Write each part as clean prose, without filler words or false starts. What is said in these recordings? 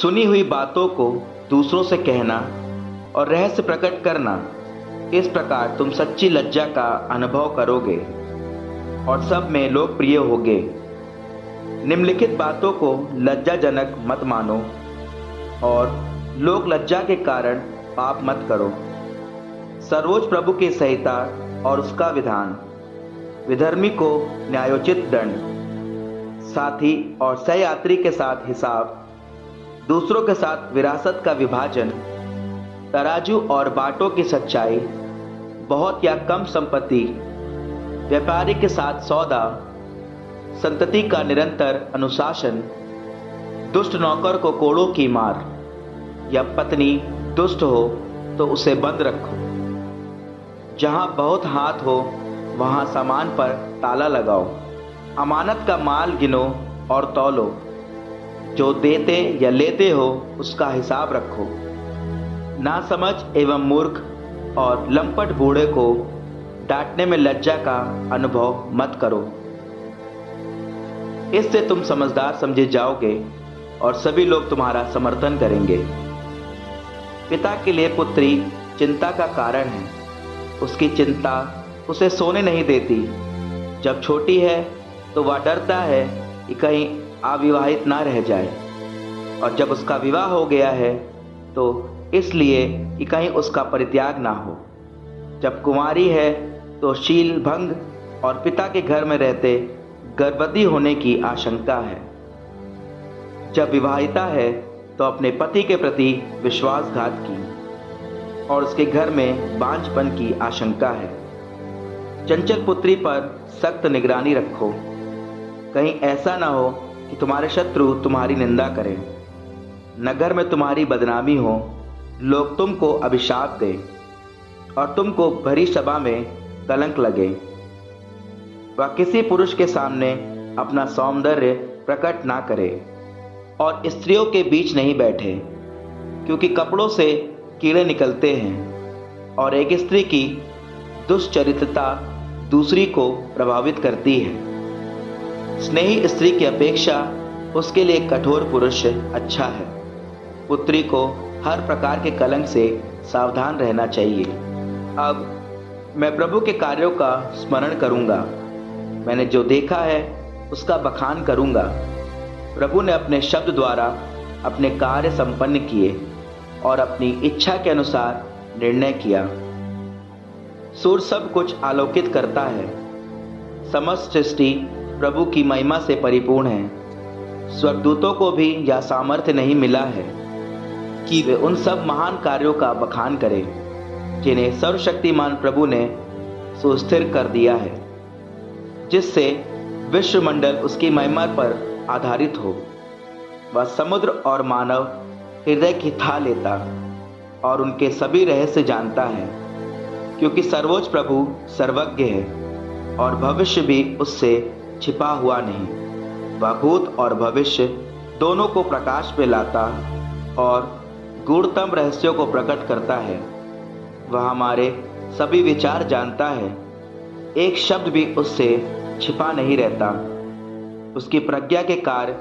सुनी हुई बातों को दूसरों से कहना और रहस्य प्रकट करना, इस प्रकार तुम सच्ची लज्जा का अनुभव करोगे और सब में लोकप्रिय होगे। निम्नलिखित बातों को लज्जाजनक मत मानो और लोक लज्जा के कारण पाप मत करो। सर्वोच्च प्रभु की संहिता और उसका विधान, विधर्मी को न्यायोचित दंड, साथी और सहयात्री के साथ हिसाब, दूसरों के साथ विरासत का विभाजन, तराजू और बाटों की सच्चाई, बहुत या कम संपत्ति, व्यापारी के साथ सौदा, संतति का निरंतर अनुशासन, दुष्ट नौकर को कोड़ों की मार, या पत्नी दुष्ट हो तो उसे बंद रखो। जहां बहुत हाथ हो वहां सामान पर ताला लगाओ। अमानत का माल गिनो और तौलो। जो देते या लेते हो उसका हिसाब रखो। नासमझ एवं मूर्ख और लंपट बूढ़े को डांटने में लज्जा का अनुभव मत करो। इससे तुम समझदार समझे जाओगे और सभी लोग तुम्हारा समर्थन करेंगे। पिता के लिए पुत्री चिंता का कारण है। उसकी चिंता उसे सोने नहीं देती। जब छोटी है तो वह डरता है कि कहीं अविवाहित ना रह जाए, और जब उसका विवाह हो गया है तो इसलिए कि कहीं उसका परित्याग ना हो। जब कुंवारी है तो शील भंग और पिता के घर में रहते गर्भवती होने की आशंका है। जब विवाहिता है तो अपने पति के प्रति विश्वासघात की और उसके घर में बांझपन की आशंका है। चंचल पुत्री पर सख्त निगरानी रखो, कहीं ऐसा ना हो कि तुम्हारे शत्रु तुम्हारी निंदा करें, नगर में तुम्हारी बदनामी हो, लोग तुमको अभिशाप दें और तुमको भरी सभा में कलंक लगे। वह किसी पुरुष के सामने अपना सौंदर्य प्रकट ना करे और स्त्रियों के बीच नहीं बैठे, क्योंकि कपड़ों से कीड़े निकलते हैं और एक स्त्री की दुष्चरित्रता दूसरी को प्रभावित करती है। स्नेही स्त्री की अपेक्षा उसके लिए कठोर पुरुष अच्छा है। पुत्री को हर प्रकार के कलंक से सावधान रहना चाहिए। अब मैं प्रभु के कार्यों का स्मरण करूंगा। मैंने जो देखा है उसका बखान करूंगा। प्रभु ने अपने शब्द द्वारा अपने कार्य संपन्न किए और अपनी इच्छा के अनुसार निर्णय किया। सूर्य सब कुछ आलोकित करता है। समस्त सृष्टि प्रभु की महिमा से परिपूर्ण है। स्वर्गदूतों को भी यह सामर्थ्य नहीं मिला है कि वे उन सब महान कार्यों का बखान करें जिन्हें सर्वशक्तिमान प्रभु ने सुस्थिर कर दिया है, जिससे विश्वमंडल उसकी महिमा पर आधारित हो। वह समुद्र और मानव हृदय की था लेता और उनके सभी रहस्य जानता है, क्योंकि सर्वोच्च प्रभु सर्वज्ञ है और भविष्य भी उससे छिपा हुआ नहीं। वह भूत और भविष्य दोनों को प्रकाश में लाता और गूढ़तम रहस्यों को प्रकट करता है। वह हमारे सभी विचार जानता है। एक शब्द भी उससे छिपा नहीं रहता। उसकी प्रज्ञा के कार्य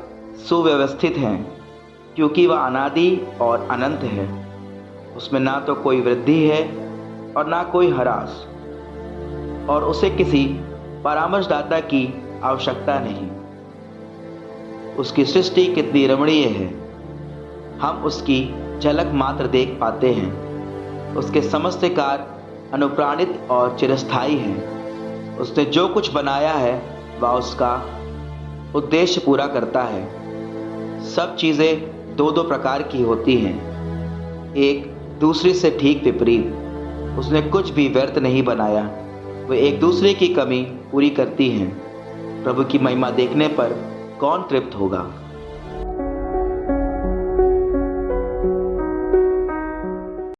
सुव्यवस्थित हैं, क्योंकि वह अनादि और अनंत है। उसमें ना तो कोई वृद्धि है और ना कोई ह्रास, और उसे किसी परामर्शदाता की आवश्यकता नहीं। उसकी सृष्टि कितनी रमणीय है, हम उसकी झलक मात्र देख पाते हैं। उसके समस्त कार्य अनुप्राणित और चिरस्थायी हैं। उसने जो कुछ बनाया है वह उसका उद्देश्य पूरा करता है। सब चीज़ें दो दो प्रकार की होती हैं, एक दूसरी से ठीक विपरीत। उसने कुछ भी व्यर्थ नहीं बनाया। वे एक दूसरे की कमी पूरी करती हैं। प्रभु की महिमा देखने पर कौन तृप्त होगा।